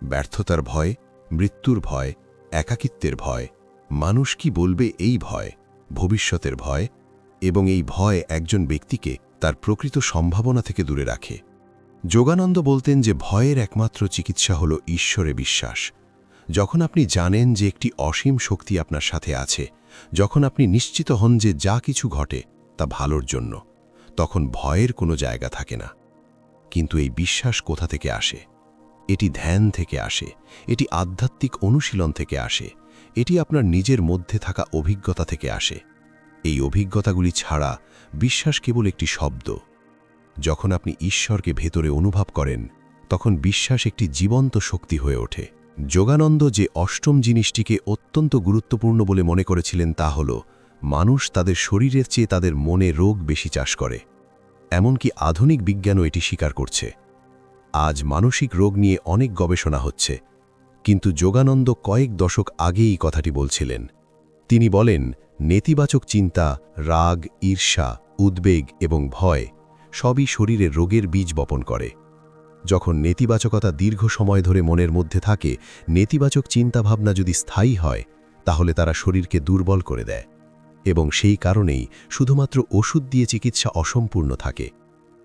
S5: ব্যর্থতার ভয়, মৃত্যুর ভয়, একাকিত্বের ভয়, মানুষ কি বলবে এই ভয়, ভবিষ্যতের ভয়, এবং এই ভয় একজন ব্যক্তিকে তার প্রকৃত সম্ভাবনা থেকে দূরে রাখে। যোগানন্দ বলতেন যে ভয়ের একমাত্র চিকিৎসা হল ঈশ্বরে বিশ্বাস। যখন আপনি জানেন যে একটি অসীম শক্তি আপনার সাথে আছে, যখন আপনি নিশ্চিত হন যে যা কিছু ঘটে তা ভালোর জন্য, তখন ভয়ের কোনো জায়গা থাকে না। কিন্তু এই বিশ্বাস কোথা থেকে আসে? এটি ধ্যান থেকে আসে, এটি আধ্যাত্মিক অনুশীলন থেকে আসে, এটি আপনার নিজের মধ্যে থাকা অভিজ্ঞতা থেকে আসে। এই অভিজ্ঞতাগুলি ছাড়া বিশ্বাস কেবল একটি শব্দ। যখন আপনি ঈশ্বরকে ভেতরে অনুভব করেন, তখন বিশ্বাস একটি জীবন্ত শক্তি হয়ে ওঠে। যোগানন্দ যে অষ্টম জিনিসটিকে অত্যন্ত গুরুত্বপূর্ণ বলে মনে করেছিলেন তা হল, মানুষ তাদের শরীরের চেয়ে তাদের মনে রোগ বেশি চাষ করে। এমনকি আধুনিক বিজ্ঞানও এটি স্বীকার করছে। আজ মানসিক রোগ নিয়ে অনেক গবেষণা হচ্ছে, কিন্তু যোগানন্দ কয়েক দশক আগে এই কথাটি বলছিলেন। তিনি বলেন, নেতিবাচক চিন্তা, রাগ, ঈর্ষা, উদ্বেগ এবং ভয় সবই শরীরে রোগের বীজ বপন করে। যখন নেতিবাচকতা দীর্ঘ সময় ধরে মনের মধ্যে থাকে, নেতিবাচক চিন্তাভাবনা যদি স্থায়ী হয়, তাহলে তারা শরীরকে দুর্বল করে দেয়, এবং সেই কারণেই শুধুমাত্র ওষুধ দিয়ে চিকিৎসা অসম্পূর্ণ থাকে।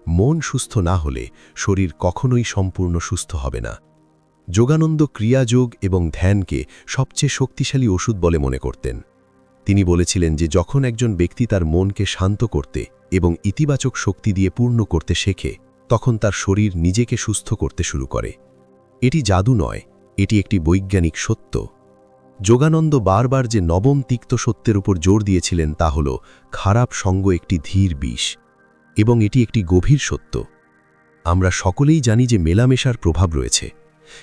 S5: মন সুস্থ না হলে শরীর কখনোই সম্পূর্ণ সুস্থ হবে না। যোগানন্দ ক্রিয়াযোগ এবং ধ্যানকে সবচেয়ে শক্তিশালী ওষুধ বলে মনে করতেন। তিনি বলেছিলেন যে যখন একজন ব্যক্তি তার মনকে শান্ত করতে এবং ইতিবাচক শক্তি দিয়ে পূর্ণ করতে শেখে, তখন তার শরীর নিজেকে সুস্থ করতে শুরু করে। এটি জাদু নয়, এটি একটি বৈজ্ঞানিক সত্য। যোগানন্দ বারবার যে নবম তিক্ত সত্যের উপর জোর দিয়েছিলেন তা হল, খারাপ সঙ্গ একটি ধীর বিষ, এবং এটি একটি গভীর সত্য। আমরা সকলেই জানি যে মেলামেশার প্রভাব রয়েছে,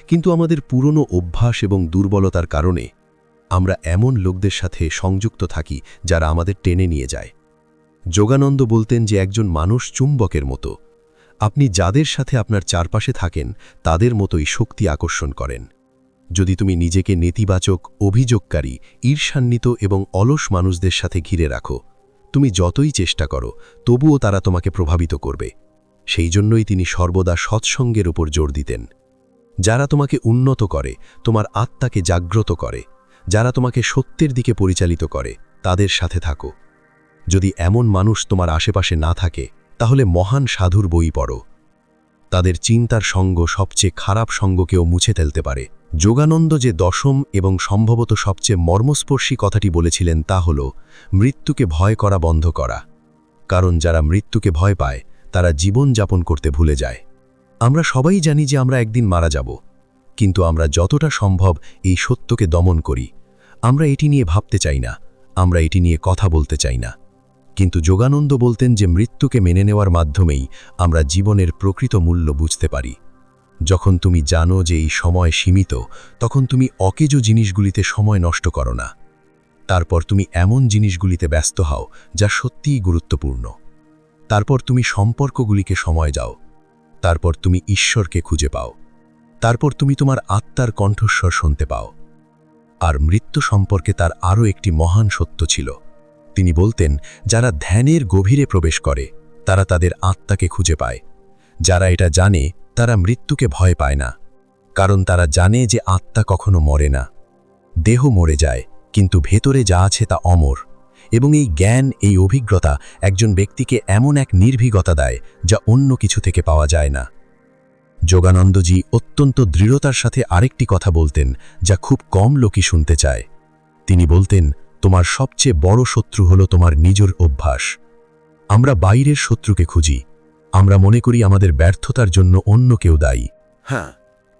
S5: কিন্তু আমাদের পুরনো অভ্যাস এবং দুর্বলতার কারণে আমরা এমন লোকদের সাথে সংযুক্ত থাকি যারা আমাদের টেনে নিয়ে যায়। যোগানন্দ বলতেন যে একজন মানুষ চুম্বকের মতো। আপনি যাদের সাথে আপনার চারপাশে থাকেন তাদের মতোই শক্তি আকর্ষণ করেন। যদি তুমি নিজেকে নেতিবাচক, অভিযোগকারী, ঈর্ষান্বিত এবং অলস মানুষদের সাথে ঘিরে রাখো, তুমি যতই চেষ্টা করো তবুও তারা তোমাকে প্রভাবিত করবে। সেই জন্যই তিনি সর্বদা সৎসঙ্গের উপর জোর দিতেন। যারা তোমাকে উন্নত করে, তোমার আত্মাকে জাগ্রত করে, যারা তোমাকে সত্যের দিকে পরিচালিত করে, তাদের সাথে থাকো। যদি এমন মানুষ তোমার আশেপাশে না থাকে, তাহলে মহান সাধুর বই পড়ো। তাদের চিন্তার সঙ্গ সবচেয়ে খারাপ সঙ্গকেও মুছে ফেলতে পারে। যোগানন্দ যে দশম এবং সম্ভবত সবচেয়ে মর্মস্পর্শী কথাটি বলেছিলেন তা হল, মৃত্যুকে ভয় করা বন্ধ করা। কারণ যারা মৃত্যুকে ভয় পায় তারা জীবন যাপন করতে ভুলে যায়। আমরা সবাই জানি যে আমরা একদিন মারা যাব, কিন্তু আমরা যতটা সম্ভব এই সত্যকে দমন করি। আমরা এটি নিয়ে ভাবতে চাই না, আমরা এটি নিয়ে কথা বলতে চাই না। কিন্তু যোগানন্দ বলতেন যে মৃত্যুকে মেনে নেওয়ার মাধ্যমেই আমরা জীবনের প্রকৃত মূল্য বুঝতে পারি। যখন তুমি জানো যে এই সময় সীমিত, তখন তুমি অকেজো জিনিসগুলিতে সময় নষ্ট করো না। তারপর তুমি এমন জিনিসগুলিতে ব্যস্ত হও যা সত্যিই গুরুত্বপূর্ণ। তারপর তুমি সম্পর্কগুলিকে সময় দাও। তারপর তুমি ঈশ্বরকে খুঁজে পাও। তারপর তুমি তোমার আত্মার কণ্ঠস্বর শুনতে পাও। আর মৃত্যু সম্পর্কে তার আরও একটি মহান সত্য ছিল। তিনি বলতেন, যারা ধ্যানের গভীরে প্রবেশ করে তারা তাদের আত্মাকে খুঁজে পায়।
S3: যারা এটা জানে তারা মৃত্যুকে ভয় পায় না, কারণ তারা জানে যে আত্মা কখনো মরে না। দেহ মরে যায়, কিন্তু ভেতরে যা আছে তা অমর, এবং এই জ্ঞান, এই অভিজ্ঞতা একজন ব্যক্তিকে এমন এক নির্ভীকতা দেয় যা অন্য কিছু থেকে পাওয়া যায় না। যোগানন্দজি অত্যন্ত দৃঢ়তার সাথে আরেকটি কথা বলতেন যা খুব কম লোকই শুনতে চায়। তিনি বলতেন, তোমার সবচেয়ে বড় শত্রু হলো তোমার নিজের অভ্যাস। আমরা বাইরের শত্রুকে খুঁজি, আমরা মনে করি আমাদের ব্যর্থতার জন্য অন্য কেউ দায়ী।
S2: হ্যাঁ,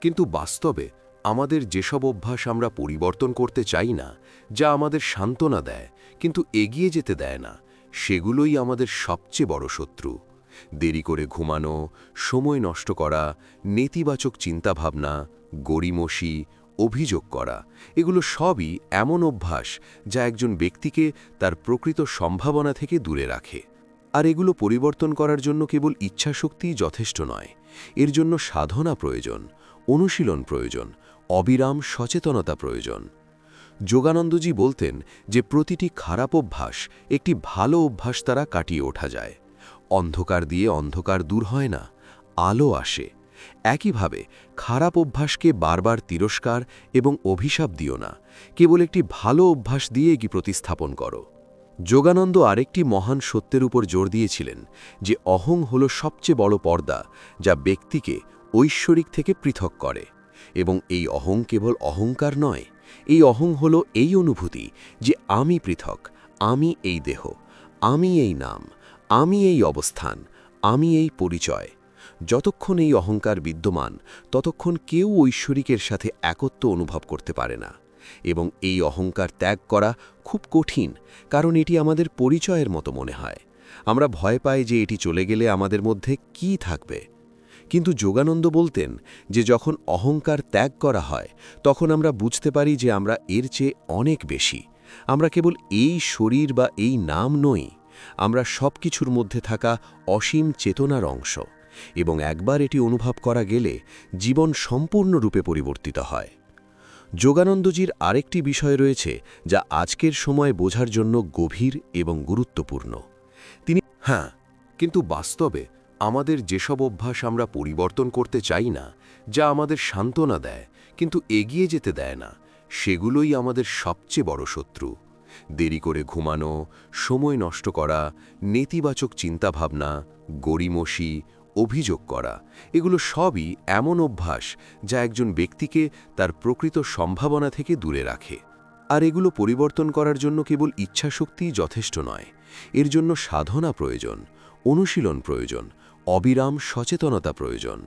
S2: কিন্তু বাস্তবে আমাদের যেসব অভ্যাস আমরা পরিবর্তন করতে চাই না, যা আমাদের সান্ত্বনা দেয় কিন্তু এগিয়ে যেতে দেয় না, সেগুলোই আমাদের সবচেয়ে বড় শত্রু। দেরি করে ঘুমানো, সময় নষ্ট করা, নেতিবাচক চিন্তাভাবনা, গড়িমসি, অভিযোগ করা, এগুলো সবই এমন অভ্যাস যা একজন ব্যক্তিকে তার প্রকৃত সম্ভাবনা থেকে দূরে রাখে। আর এগুলো পরিবর্তন করার জন্য কেবল ইচ্ছাশক্তিই যথেষ্ট নয়, এর জন্য সাধনা প্রয়োজন, অনুশীলন প্রয়োজন, অবিরাম সচেতনতা প্রয়োজন। যোগানন্দজি বলতেন যে প্রতিটি খারাপ অভ্যাস একটি ভালো অভ্যাস দ্বারা কাটিয়ে ওঠা যায়। অন্ধকার দিয়ে অন্ধকার দূর হয় না, আলো আসে। একইভাবে খারাপ অভ্যাসকে বারবার তিরস্কার এবং অভিশাপ দিও না, কেবল একটি ভালো অভ্যাস দিয়ে কি প্রতিস্থাপন করো। যোগানন্দ আরেকটি মহান সত্যের উপর জোর দিয়েছিলেন যে অহং হল সবচেয়ে বড় পর্দা যা ব্যক্তিকে ঐশ্বরিক থেকে পৃথক করে, এবং এই অহং কেবল অহংকার নয়, এই অহং হল এই অনুভূতি যে আমি পৃথক, আমি এই দেহ, আমি এই নাম, আমি এই অবস্থান, আমি এই পরিচয়। যতক্ষণ এই অহংকার বিদ্যমান ততক্ষণ কেউ ঐশ্বরিকের সাথে একত্ব অনুভব করতে পারে না, এবং এই অহংকার ত্যাগ করা খুব কঠিন, কারণ এটি আমাদের পরিচয়ের মতো মনে হয়। আমরা ভয় পাই যে এটি চলে গেলে আমাদের মধ্যে কি থাকবে। কিন্তু যোগানন্দ বলতেন যে যখন অহংকার ত্যাগ করা হয় তখন আমরা বুঝতে পারি যে আমরা এর চেয়ে অনেক বেশি। আমরা কেবল এই শরীর বা এই নাম নই, আমরা সব কিছুর মধ্যে থাকা অসীম চেতনার অংশ, এবং একবার এটি অনুভব করা গেলে জীবন সম্পূর্ণরূপে পরিবর্তিত হয়। যোগানন্দজির আরেকটি বিষয় রয়েছে যা আজকের সময় বোঝার জন্য গভীর এবং গুরুত্বপূর্ণ। হ্যাঁ, কিন্তু বাস্তবে আমাদের যেসব অভ্যাস আমরা পরিবর্তন করতে চাই না, যা আমাদের সান্ত্বনা দেয় কিন্তু এগিয়ে যেতে দেয় না, সেগুলোই আমাদের সবচেয়ে বড় শত্রু। দেরি করে ঘুমানো, সময় নষ্ট করা, নেতিবাচক চিন্তাভাবনা, গড়িমসি, অভিযোগ করা, এগুলো সবই এমন অভ্যাস যা একজন ব্যক্তিকে তার প্রকৃত সম্ভাবনা থেকে দূরে রাখে। আর এগুলো পরিবর্তন করার জন্য কেবল ইচ্ছাশক্তিই যথেষ্ট নয়, এর জন্য সাধনা প্রয়োজন, অনুশীলন প্রয়োজন, অবিরাম সচেতনতা প্রয়োজন।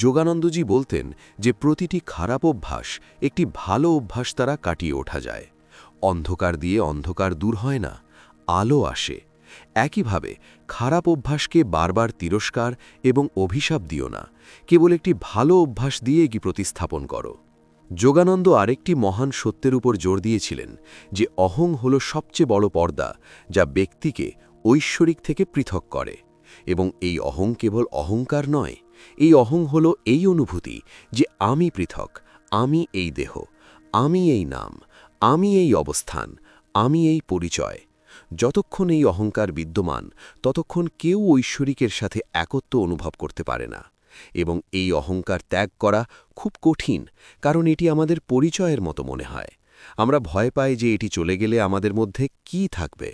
S2: যোগানন্দজি বলতেন যে প্রতিটি খারাপ অভ্যাস একটি ভালো অভ্যাস দ্বারা কাটিয়ে ওঠা যায়। অন্ধকার দিয়ে অন্ধকার দূর হয় না, আলো আসে। একইভাবে খারাপ অভ্যাসকে বারবার তিরস্কার এবং অভিশাপ দিও না, কেবল একটি ভালো অভ্যাস দিয়ে কি প্রতিস্থাপন করো। যোগানন্দ আরেকটি মহান সত্যের উপর জোর দিয়েছিলেন যে অহং হল সবচেয়ে বড় পর্দা যা ব্যক্তিকে ঐশ্বরিক থেকে পৃথক করে, এবং এই অহং কেবল অহংকার নয়, এই অহং হল এই অনুভূতি যে আমি পৃথক, আমি এই দেহ, আমি এই নাম, আমি এই অবস্থান, আমি এই পরিচয়। যতক্ষণ এই অহংকার বিদ্যমান ততক্ষণ কেউ ঐশ্বরিকের সাথে একত্ব অনুভব করতে পারে না, এবং এই অহংকার ত্যাগ করা খুব কঠিন, কারণ এটি আমাদের পরিচয়ের মতো মনে হয়। আমরা ভয় পাই যে এটি চলে গেলে আমাদের মধ্যে কি থাকবে।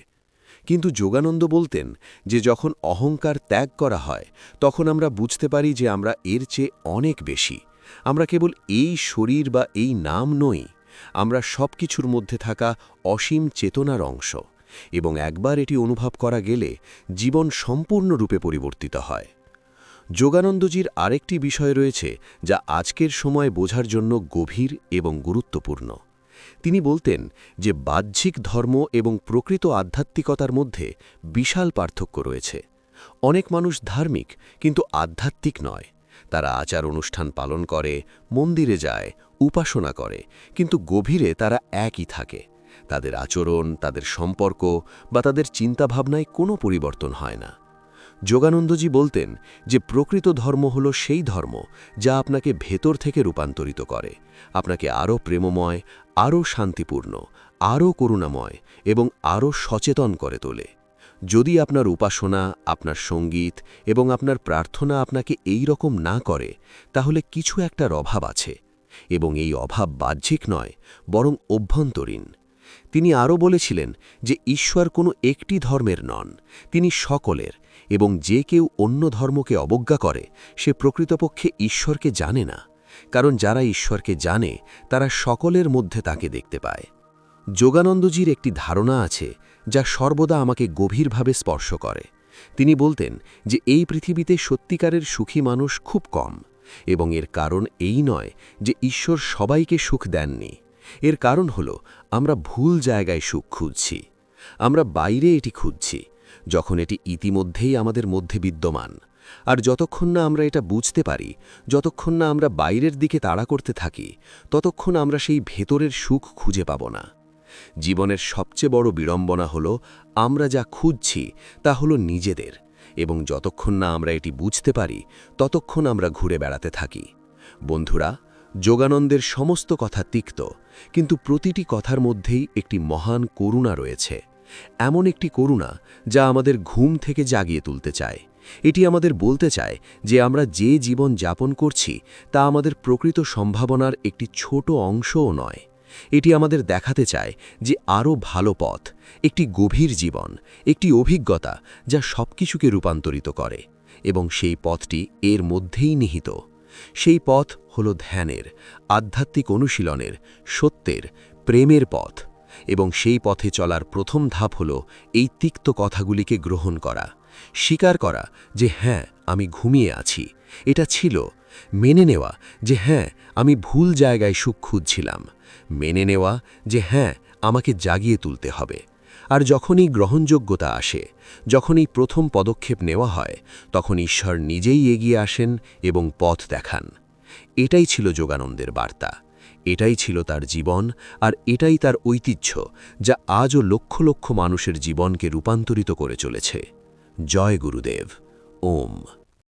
S2: কিন্তু যোগানন্দ বলতেন যে যখন অহংকার ত্যাগ করা হয় তখন আমরা বুঝতে পারি যে আমরা এর চেয়ে অনেক বেশি। আমরা কেবল এই শরীর বা এই নাম নই, আমরা সব কিছুর মধ্যে থাকা অসীম চেতনার অংশ, এবং একবার এটি অনুভব করা গেলে জীবন সম্পূর্ণরূপে পরিবর্তিত হয়। যোগানন্দজির আরেকটি বিষয় রয়েছে যা আজকের সময় বোঝার জন্য গভীর এবং গুরুত্বপূর্ণ। তিনি বলতেন যে বাহ্যিক ধর্ম এবং প্রকৃত আধ্যাত্মিকতার মধ্যে বিশাল পার্থক্য রয়েছে। অনেক মানুষ ধার্মিক কিন্তু আধ্যাত্মিক নয়। তারা আচার অনুষ্ঠান পালন করে, মন্দিরে যায়, উপাসনা করে, কিন্তু গভীরে তারা একই থাকে। তাদের আচরণ, তাদের সম্পর্ক বা তাদের চিন্তাভাবনায় কোনো পরিবর্তন হয় না। যোগানন্দজি বলতেন যে প্রকৃত ধর্ম হল সেই ধর্ম যা আপনাকে ভেতর থেকে রূপান্তরিত করে, আপনাকে আরও প্রেমময়, আরও শান্তিপূর্ণ, আরও করুণাময় এবং আরও সচেতন করে তোলে।
S1: যদি আপনার উপাসনা, আপনার সঙ্গীত এবং আপনার প্রার্থনা আপনাকে এই রকম না করে, তাহলে কিছু একটার অভাব আছে, এবং এই অভাব বাহ্যিক নয়, বরং অভ্যন্তরীণ। তিনি আরও বলেছিলেন যে ঈশ্বর কোনো একটি ধর্মের নন, তিনি সকলের, এবং যে কেউ অন্য ধর্মকে অবজ্ঞা করে সে প্রকৃতপক্ষে ঈশ্বরকে জানে না, কারণ যারা ঈশ্বরকে জানে তারা সকলের মধ্যে তাকে দেখতে পায়। যোগানন্দজির একটি ধারণা আছে যা সর্বদা আমাকে গভীরভাবে স্পর্শ করে। তিনি বলতেন যে এই পৃথিবীতে সত্যিকারের সুখী মানুষ খুব কম, এবং এর কারণ এই নয় যে ঈশ্বর সবাইকে সুখ দেননি। এর কারণ হল আমরা ভুল জায়গায় সুখ খুঁজছি। আমরা বাইরে এটি খুঁজছি, যখন এটি ইতিমধ্যেই আমাদের মধ্যে বিদ্যমান। আর যতক্ষণ না আমরা এটা বুঝতে পারি, যতক্ষণ না আমরা বাইরের দিকে তাড়া করতে থাকি, ততক্ষণ আমরা সেই ভেতরের সুখ খুঁজে পাব না। জীবনের সবচেয়ে বড় বিড়ম্বনা হল আমরা যা খুঁজছি তা হল নিজেদের, এবং যতক্ষণ না আমরা এটি বুঝতে পারি ততক্ষণ আমরা ঘুরে বেড়াতে থাকি। বন্ধুরা, যোগানন্দের সমস্ত কথা তিক্ত, কিন্তু প্রতিটি কথার মধ্যেই একটি মহান করুণা রয়েছে। এমন একটি করুণা যা আমাদের ঘুম থেকে জাগিয়ে তুলতে চায়। এটি আমাদের বলতে চায় যে আমরা যে জীবন যাপন করছি তা আমাদের প্রকৃত সম্ভাবনার একটি ছোট অংশও নয়। এটি আমাদের দেখাতে চায় যে আরও ভালো পথ, একটি গভীর জীবন, একটি অভিজ্ঞতা যা সবকিছুকে রূপান্তরিত করে, এবং সেই পথটি এর মধ্যেই নিহিত। সেই পথ হল ধ্যানের, আধ্যাত্মিক অনুশীলনের, সত্যের, প্রেমের পথ। এবং সেই পথে চলার প্রথম ধাপ হল এই তিক্ত কথাগুলিকে গ্রহণ করা, স্বীকার করা যে হ্যাঁ, আমি ঘুমিয়ে আছি, এটা ছিল। মেনে নেওয়া যে হ্যাঁ, আমি ভুল জায়গায় সুখ খুঁজছিলাম। মেনে নেওয়া যে হ্যাঁ, আমাকে জাগিয়ে তুলতে হবে। আর যখনই গ্রহণযোগ্যতা আসে, যখন এই প্রথম পদক্ষেপ নেওয়া হয়, তখন ঈশ্বর নিজেই এগিয়ে আসেন এবং পথ দেখান। এটাই ছিল যোগানন্দের বার্তা, এটাই ছিল তার জীবন, আর এটাই তার ঐতিহ্য যা আজও লক্ষ লক্ষ মানুষের জীবনকে রূপান্তরিত করে চলেছে। জয় গুরুদেব। ওম।